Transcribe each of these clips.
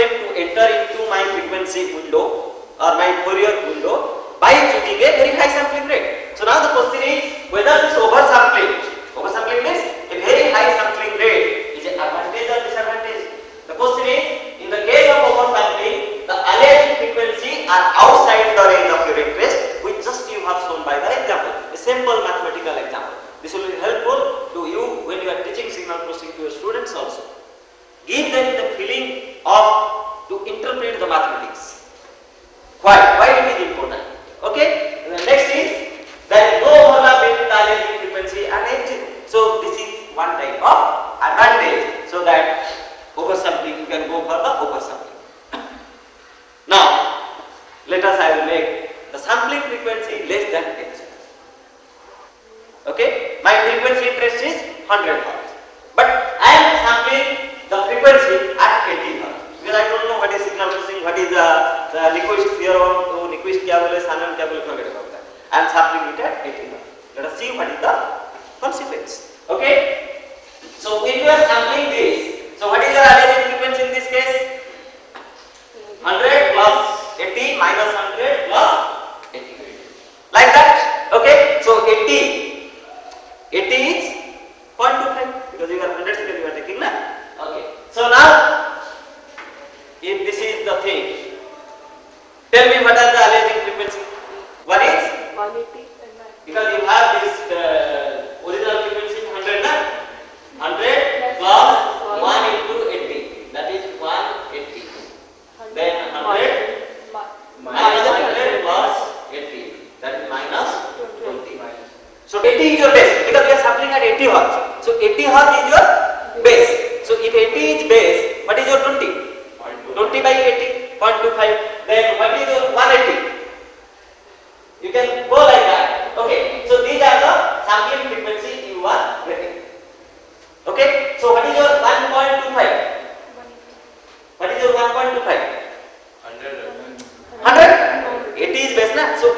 them to enter into my frequency window or my Fourier window by choosing a very high sampling rate. So now the question is whether this oversampling means a very high sampling rate is an advantage or disadvantage. The question is, in the case of oversampling, the aliasing frequency are outside the range of your interest, which just you have shown by the example, a simple mathematical example. This will be helpful to you when you are teaching signal processing to your students also. Give them the feeling of to interpret the mathematics. Why it is important? Okay. The next is there is no overlap between the aliasing frequency and H0. So this is one type of advantage. So that oversampling, you can go for the oversampling. Now let us I will make the sampling frequency less than H0. Okay, my frequency interest is 100 Hz, but I am sampling the frequency at 80 Hz because I don't know what is signal processing, what is the Nyquist theorem, so Nyquist क्या बोले, Shannon क्या बोले, forget about that. I am sampling it at 80 Hz. Let us see what is the consequence. Okay, so if you are sampling this, so what is your aliasing frequency in this case? 100 plus 80 minus 100 plus 80, like that. Okay, so 80 is 0.25 because you are 100 seconds you are taking na. Okay, so now if this is the thing, tell me what are the aliasing frequency? One is 180 because you have this original frequency 100 na, 100 plus 1 into 80, that is 180. Then 100 minus 100 plus 80, that is minus 20. So 80 is your base because we are sampling at 80 Hz. So 80 Hz is your base. So if 80 is base, what is your 20? 20 by 80, 0.25. Then what is your 180? You can go like that. Okay. So these are the sampling frequency you are getting. Okay. So what is your 1.25? What is your 1.25? 100. 80 is base na. So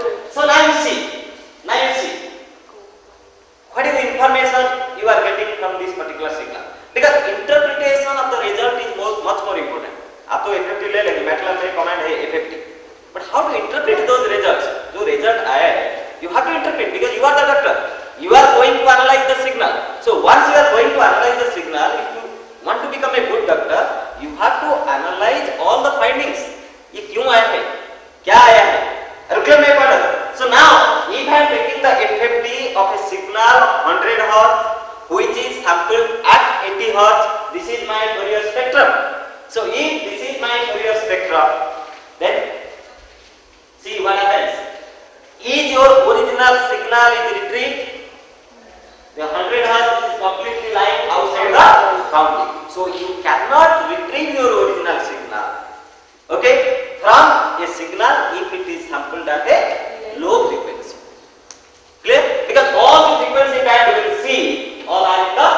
now you see. What is the information you are getting from this particular signal? Because interpretation of the result is much more important. आप तो FFT ले लेंगे, MATLAB में command है FFT. But how to interpret those results? जो result आया है, you have to interpret because you are the doctor. You are going to analyze the signal. So once you are going to analyze the signal, if you want to become a good doctor, you have to analyze all the findings. ये क्यों आया है? क्या आया है? Reclaim my pardon. So now, if I am taking the FFT of a signal of 100 Hz, which is sampled at 80 Hz, this is my Fourier spectrum. So if this is my Fourier spectrum, then see what happens. Is your original signal is retrieved? The 100 Hz is completely lying outside the boundary. So you cannot retrieve your original signal. Okay, from a signal if it is sampled at a low frequency. Clear? Because all the frequency band you will see all are in the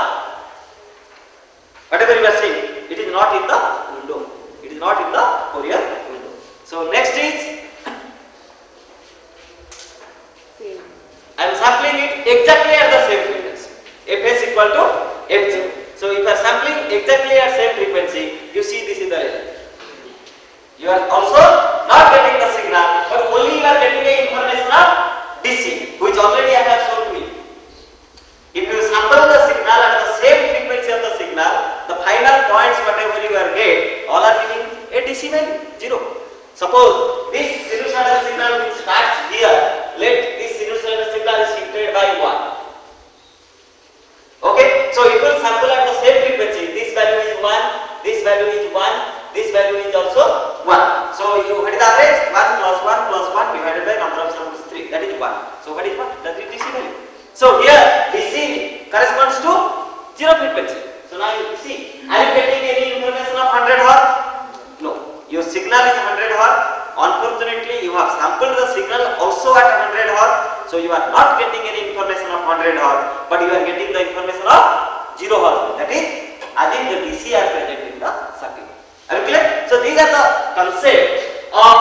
whatever you are saying, it is not in the window. It is not in the Fourier window. So next is I am sampling it exactly at the same frequency. Fs equal to F0. So if you are sampling exactly at same frequency, you see this is the result. You are also not getting the signal, but only you are getting the information of DC, which already I have shown to you. If you sample the signal at the same frequency of the signal, the final points whatever you are get, all are giving a DC value, 0. Suppose this sinusoidal signal which starts here, let this sinusoidal signal is shifted by 1. Okay, so it will sample at the same frequency. This value is 1, this value is 1. This value is also 1. So you what is the average? 1 plus 1 plus 1 divided by number of samples 3. That is 1. So what is 1? That is DC value. So here DC corresponds to 0 frequency. So now you see, are you getting any information of 100 Hz? No. Your signal is 100 Hz. Unfortunately, you have sampled the signal also at 100 Hz. So you are not getting any information of 100 Hz, but you are getting the information of 0 Hz. That is, as if the DC are present in the circuit. Are you clear? So these are the concepts of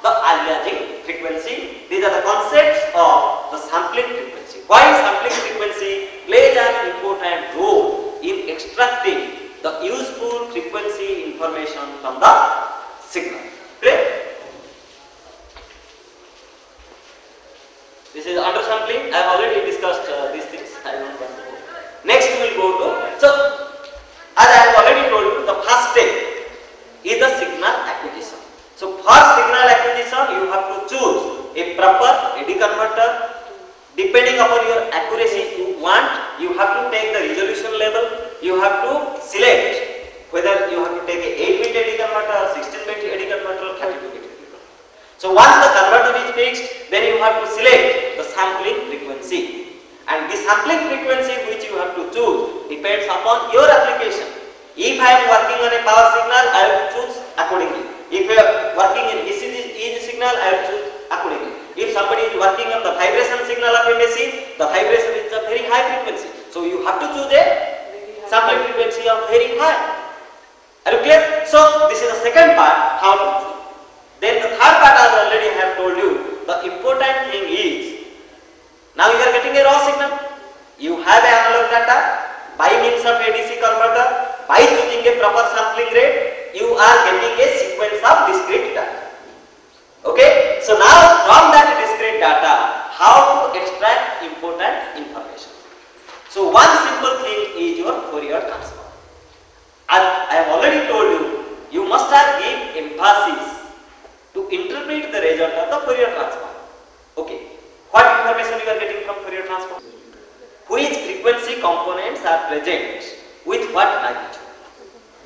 the aliasing frequency. These are the concepts of the sampling frequency. Why sampling frequency plays an important role in extracting the the useful frequency information from the signal. Clear? This is undersampling. I have already discussed these things. I don't want to go. Next we will go to, so as I have already told you, the first step is the signal acquisition. So for signal acquisition you have to choose a proper AD converter. Depending upon your accuracy you want, you have to take the resolution level, you have to select whether you have to take a 8-bit AD converter, 16-bit AD converter or 32-bit AD converter. So once the converter is fixed, then you have to select the sampling frequency, and the sampling frequency which you have to choose depends upon your application. If I am working on a power signal, I will choose accordingly. If you are working in ECG signal, I will choose accordingly. If somebody is working on the vibration signal of a machine, the vibration is a very high frequency. So you have to choose a sampling frequency of very high. Are you clear? So this is the second part, how to choose. Then the third part, as already I have told you, the important thing is, now you are getting a raw signal. You have an analog data by means of ADC converter. By choosing a proper sampling rate, you are getting a sequence of discrete data. Okay, so now from that discrete data, how to extract important information. So one simple thing is your Fourier transform. As I have already told you, you must have give emphasis to interpret the result of the Fourier transform. Okay, what information you are getting from Fourier transform? Which frequency components are present with what magnitude?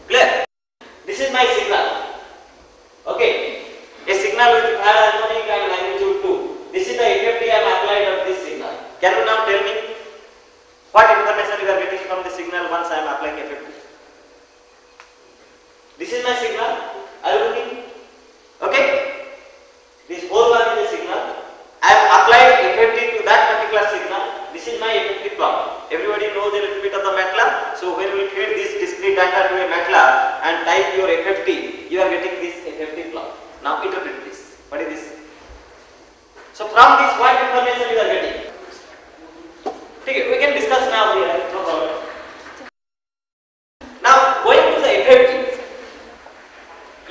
Clear? This is my signal. Okay. A signal with high harmonic and magnitude 2. This is the FFT I am applied of this signal. Can you now tell me what information you are getting from the signal once I am applying FFT? This is my signal. Are you looking? Okay. This whole one is a signal. I have applied FFT to that particular signal. This is my FFT plot. Everybody knows a little bit of the MATLAB. So when we feed this discrete data to a MATLAB and type your FFT, you are getting this FFT plot. Now interpret this. What is this? So from this, what information you are getting? Okay, we can discuss now here. No problem. Now going to the FFT,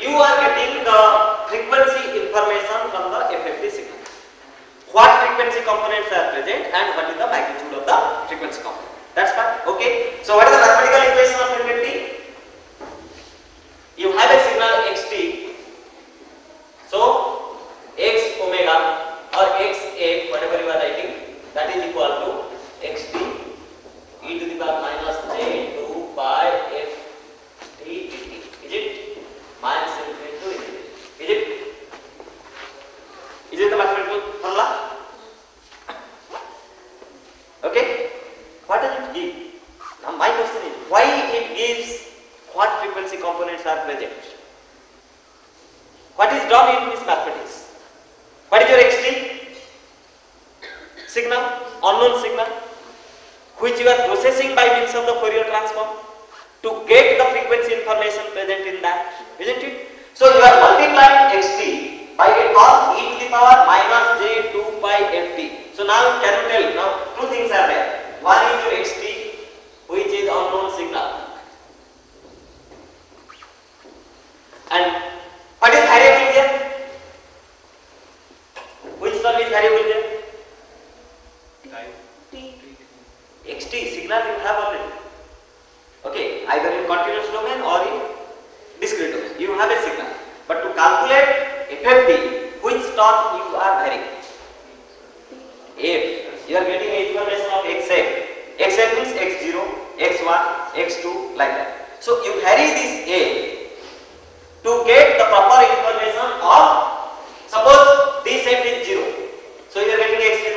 you are getting the frequency information from the FFT signal. What frequency components are present and what is the magnitude of the frequency component. That's fine. Okay. So what is the mathematical equation of FFT? You have a signal xt. So x omega or xa, whatever you are writing, that is equal to xt e to the power minus j2 pi f t dt. Is it? Minus infinity to infinity. Is it? Is it the mathematical formula? Okay. What does it give? Now my question is, why it gives what frequency components are present? What is done in this mathematics? What is your xt? Signal, unknown signal, which you are processing by means of the Fourier transform to get the frequency information present in that, isn't it? So you are multiplying xt by a term e to the power minus j2 pi ft. So now can you tell? Now two things are there. One is your xt, which is unknown signal, and what is variable here? Which term is variable here? T. xt signal you have already. Okay, either in continuous domain or in discrete domain. You have a signal. But to calculate FFT, which term you are varying? F. You are getting information of xf. Xf means x0, x1, x2, like that. So you vary this a to get the proper information of, suppose this set is 0, so you are getting x0,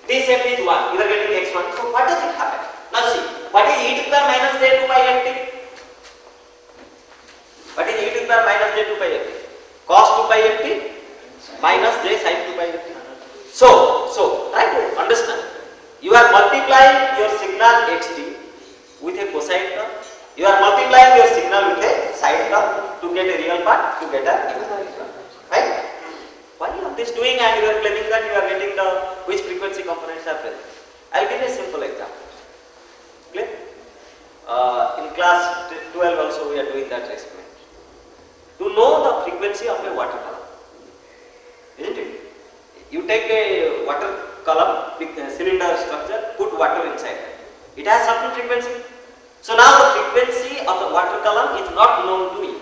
this set is 1, you are getting x1, so what does it happen? Now see, what is e to the power minus j2 pi ft? What is e to the power minus j2 pi ft? Cos 2 pi ft minus j sin 2 pi ft. So try to understand, you are multiplying your signal xt with a cosine term, you are multiplying your signal with a sine term to get a real part, to get a imaginary part, right? Why you are this doing and you are claiming that you are getting the which frequency components are present? I will give you a simple example. Clear? In class 12 12 also we are doing that experiment. To know the frequency of a water column, isn't it? You take a water column, cylinder structure, put water inside. It has certain frequency. So now the frequency of the water column is not known to you.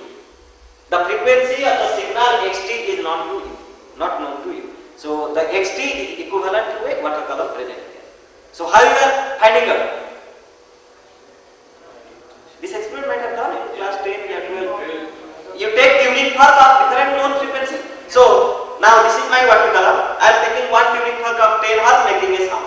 The frequency of the signal xt is not known to you. So the xt is equivalent to a water column present here. So how you are finding out? This experiment might have done in class 10 or 12. You take tuning fork of different known frequency. So now this is my water column. I am taking one tuning fork of 10 Hz making a sound.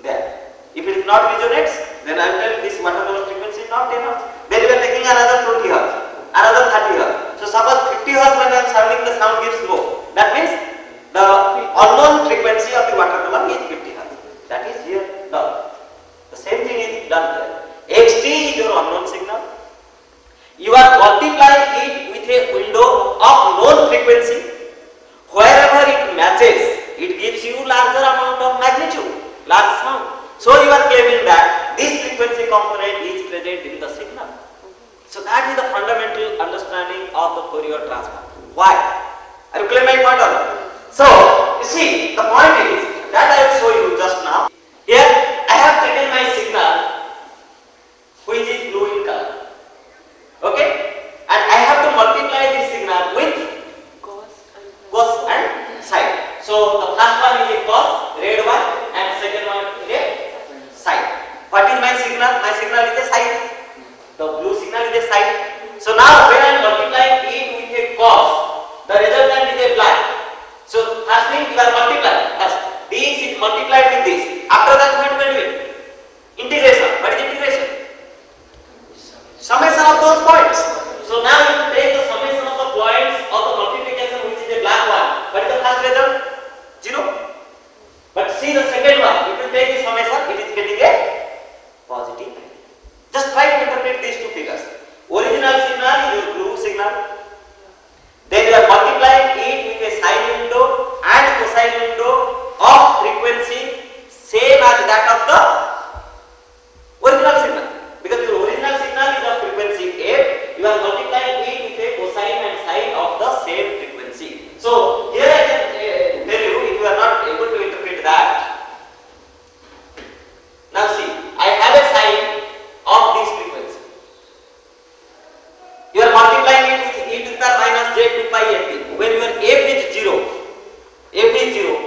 There. If it is not resonates, then I am telling this water column frequency is not 10 Hz. Then we are taking another 20 Hz, another 30 Hz. So suppose 50 Hz when I am sounding, the sound gives low. That means the unknown frequency of the water column is 50 Hz. That is here done. The same thing is done here. xt is your unknown signal. You are multiplying it with a window of known frequency. Wherever it matches, it gives you larger amount of magnitude, large sound. So you are claiming that this frequency component is present in the signal. So that is the fundamental understanding of the Fourier transform. Why? Are you clear my point or not? So you see, the point is that I will show you just now. Here I have taken my signal, which is blue in color. Okay? And I have to multiply this signal with cos and sine. So the first one is a cos, red one, and second one is a sine. What is my signal? My signal is a sine. The blue signal is a sine. So now when I am multiplying it with a cos, the resultant is a black. So first thing you are multiplying. This is multiplied with this. After that what will do? Integration. What is integration? Summation of those points. So now you take the summation of the points of the multiplication, which is a black one. What is the first result? 0. But see the second one. If you take the summation, it is getting a positive. Just try to interpret these two figures. Original signal is your blue signal. Then you are multiplying it with a sine window and cosine window of frequency same as that of the original signal. Because your original signal is of frequency f, you are multiplying it with a cosine and sine of the same frequency. So here I can tell you, if you are not able to interpret that. Now see, I have a sine of this frequency. You are multiplying it with e to the power minus j 2 pi f. When your f is 0,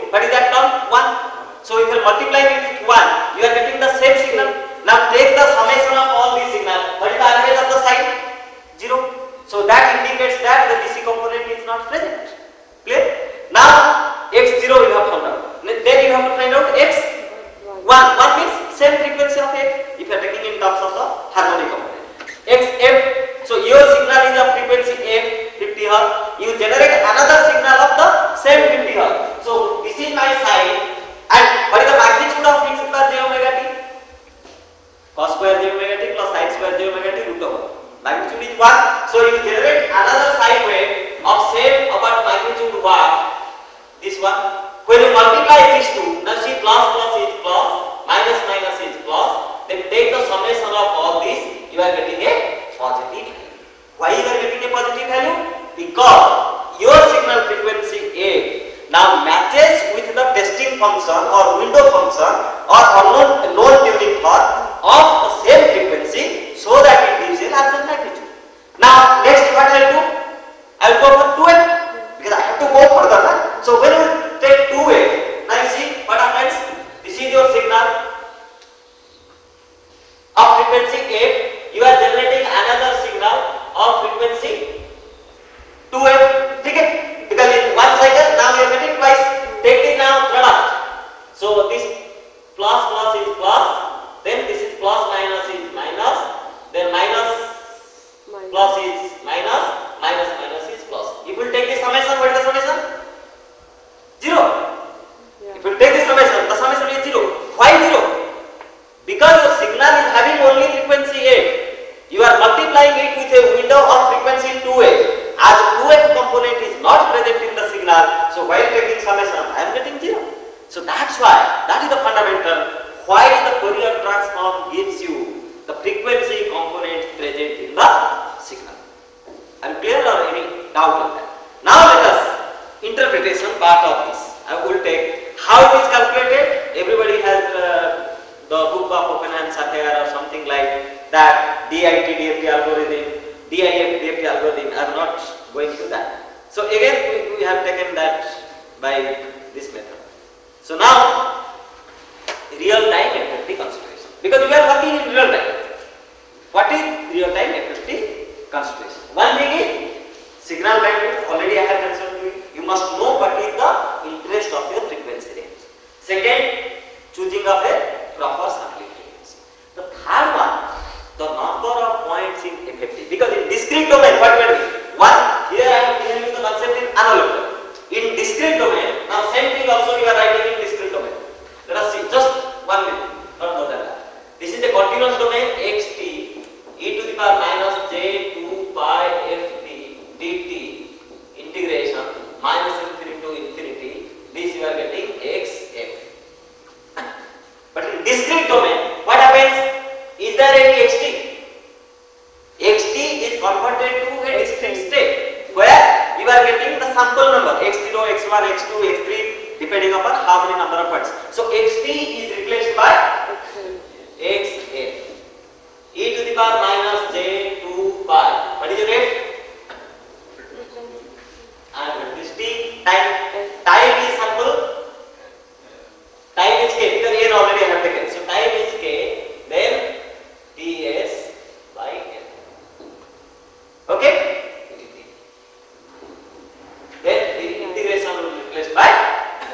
what is that term? 1. So if you are multiplying it with 1, you are getting the same signal. Now take the summation of all these signals. What is the average of the sine? 0. So that indicates that the DC component is not present. Clear? Now x0 you have found out. Then you have to find out x1. 1 means same frequency of x if you are taking in terms of the harmonic component. xf. So your signal is of frequency f, 50 Hz. You generate another signal of the same 50 Hz. So this is my sine. And what is the magnitude of e to the power j omega t? Cos square j omega t plus sin square j omega t root over. Magnitude is 1. So you generate another sine wave of same about magnitude 1. This one. When you multiply these two, now see plus plus is plus, minus minus is plus. Then take the summation of all these, you are getting a positive value. Why you are getting a positive value? Because your signal frequency A now matches with the testing function or window function or unknown tuning fork of the same frequency, so that it gives a larger magnitude. Now next what I will do? I will go for 2f because I have to go further. So when you take 2f, now you see what happens. This is your signal of frequency f. You are generating another signal of frequency 2f. Okay? Because in one cycle now you are getting twice. Take it now product. So this plus plus is plus, then this is plus minus is minus, then minus plus is minus, minus minus is plus. If you take the summation, what is the summation? 0. Yeah. If you take the summation is 0. Why 0? Because your signal is having only frequency f. You are multiplying it with a window of frequency 2f. As 2f component is not present in the signal, so while taking summation, I am getting 0. So that's why, that is the fundamental, why the Fourier transform gives you the frequency component present in the So again we have taken that by this method. So now real time FFT consideration, because we are working in real time. What is real time FFT consideration? One thing is signal bandwidth, already I have mentioned to you. You must know what is the interest of your frequency range. Second, choosing of a proper sampling frequency. The third one, the number of points in FFT, because in discrete domain, what will be? One, here I am giving you the concept in analog. In discrete domain, now same thing also you are writing in discrete domain. Let us see, just 1 minute, not more than that. This is the continuous domain xt e to the power minus j 2 pi ft dt integration minus infinity to infinity. This you are getting xf. But in discrete domain, what happens? Is there any xt? Xt is converted to a discrete state where you are getting the sample number x0, x1, x2, x3 depending upon how many number of points. So xt is replaced by xf e to the power minus j 2 pi. What is your rate? And this t time is sample. Time is k because n already I have taken. So time is k, then ts by n. Okay? Then the integration will be replaced by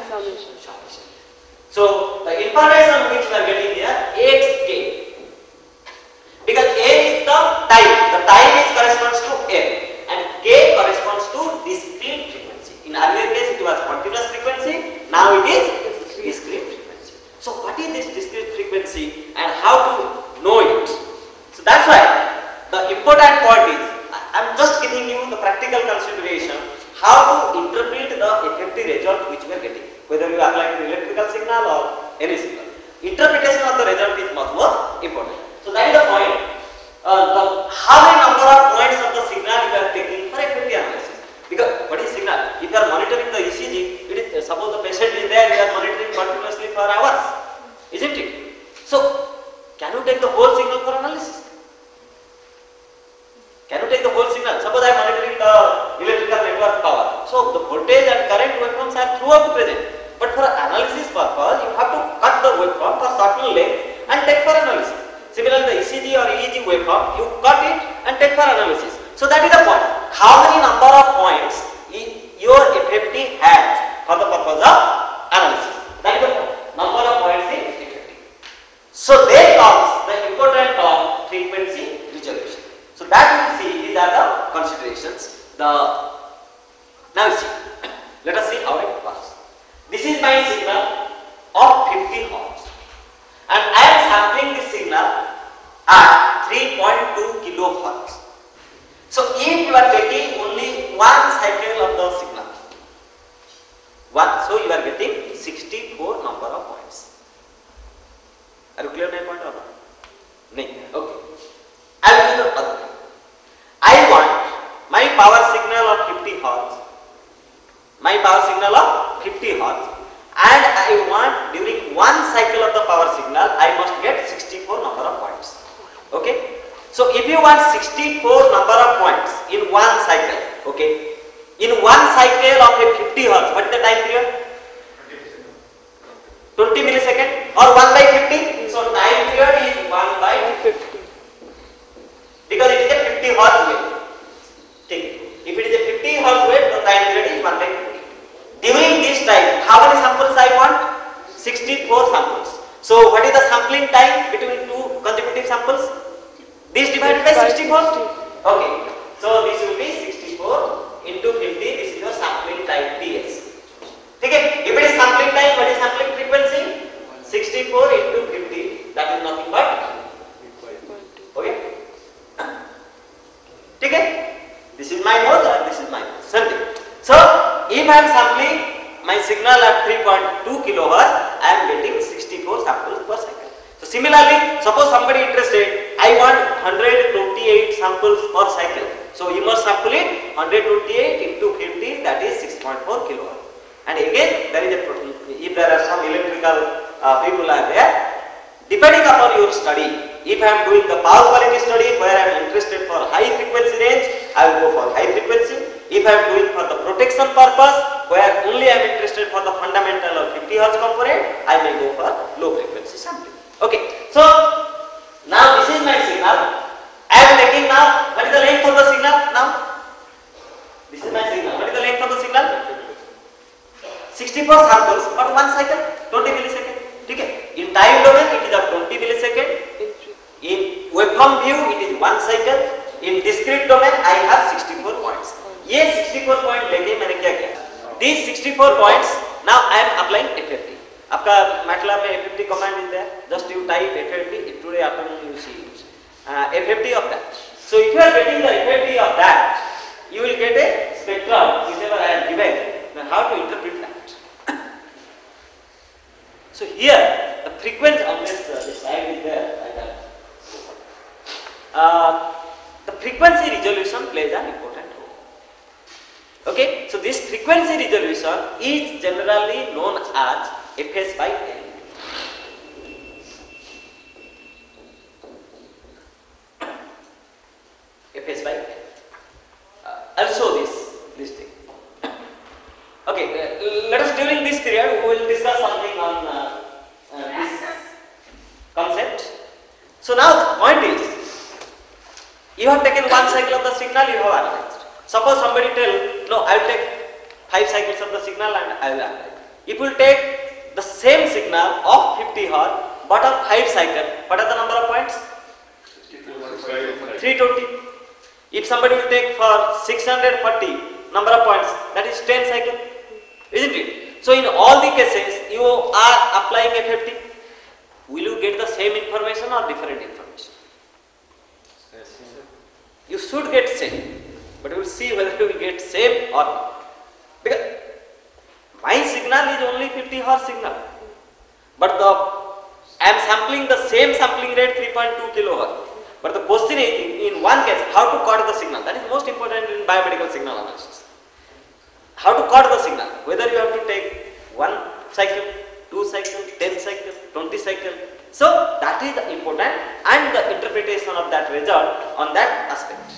summation. So the information which we are getting here xk, because n is the time is corresponds to n and k corresponds to discrete frequency. In earlier case it was continuous frequency, now it is discrete frequency. So what is this discrete frequency and how to know it? So that's why the important point is, I am just giving you the practical consideration how to interpret the FFT result which we are getting, whether you apply to electrical signal or any signal. Interpretation of the result is much more important. So that is the point. How many number of points of the signal you are taking for FFT analysis? Because what is signal? If you are monitoring the ECG, it is suppose the patient is there, you are monitoring continuously for hours, isn't it? So can you take the whole signal for analysis? Can you take the whole signal? Suppose I am monitoring the electrical network power. So the voltage and current waveforms are throughout present. But for analysis purpose, you have to cut the waveform for certain length and take for analysis. Similarly, the ECG or EEG waveform, you cut it and take for analysis. So that is the point. How many number of points your FFT has for the purpose of analysis? That is the point. Number of points in FFT. So there comes the important term frequency resolution. So that we will see, these are the considerations. Now see, let us see how it works. This is my signal of 50 Hz and I am sampling this signal at 3.2 kHz. So if you are getting only one cycle of the signal, so you are getting 64 number of points. Are you clear my point or not? No. Okay. I will do the other thing. I want my power signal of 50 Hz, and I want during one cycle of the power signal, I must get 64 number of points. Okay. So if you want 64 number of points in one cycle, okay, in one cycle of a 50 Hz, what is the time period? 20 milliseconds or 1 by 50? So time period is 1 by 50. Because it is a 50 Hz wave. If it is a 50 Hz wave, the time period is 1 by 50. During this time, how many samples I want? 64 samples. So what is the sampling time between two consecutive samples? This divided by 64. Okay. So this will be 64 into 50. This is your sampling time Ts. Okay. If it is sampling time, what is sampling frequency? 64 into 50. That is nothing but. Okay. Okay. This is my node and this is my node. Something. So if I am sampling my signal at 3.2 kHz, I am getting 64 samples per second. So similarly, suppose somebody interested, I want 128 samples per cycle. So you must sample it 128 into 50, that is 6.4 kHz. And again, there is a if there are some electrical people are there, depending upon your study. If I am doing the power quality study where I am interested for high frequency range, I will go for high frequency. If I am doing for the protection purpose, where only I am interested for the fundamental or 50 Hz component, I may go for low frequency sampling. Okay, so now this is my signal. I am taking now, what is the length of the signal now? This is my signal. What is the length of the signal? 64 samples, but 1 cycle, 20 millisecond. Okay. In time domain, it is of 20 millisecond. In waveform view, it is 1 cycle. In discrete domain, I have 64 points. ये 64 point लेके मैंने क्या किया? These 64 points, now I am applying FFT. आपका MATLAB में FFT command is there. Just you type FFT. Today afternoon you see FFT of that. So if you are getting the FFT of that, you will get a spectrum whichever I have given. Then how to interpret that? So here the frequency of this slide is there. The frequency resolution plays an important role. Okay, so this frequency resolution is generally known as Fs by L. Fs by L. I'll show this thing. Okay, let us during this period we will discuss something on this concept. So now the point is, you have taken 1 cycle of the signal, you have analyzed. Suppose somebody tell, no, I will take 5 cycles of the signal and I will analyze. If you will take the same signal of 50 Hz but of 5 cycles, what are the number of points? 320. If somebody will take for 640 number of points, that is 10 cycles, isn't it? So in all the cases, you are applying FFT. Will you get the same information or different information? You should get same. But we will see whether we will get same or not. Because my signal is only 50 Hz signal, but I am sampling the same sampling rate 3.2 kHz. But the question is, in one case, how to cut the signal. That is most important in biomedical signal analysis. How to cut the signal. Whether you have to take 1 cycle, 2 cycle, 10 cycle, 20 cycle. So that is the important and the interpretation of that result on that aspect.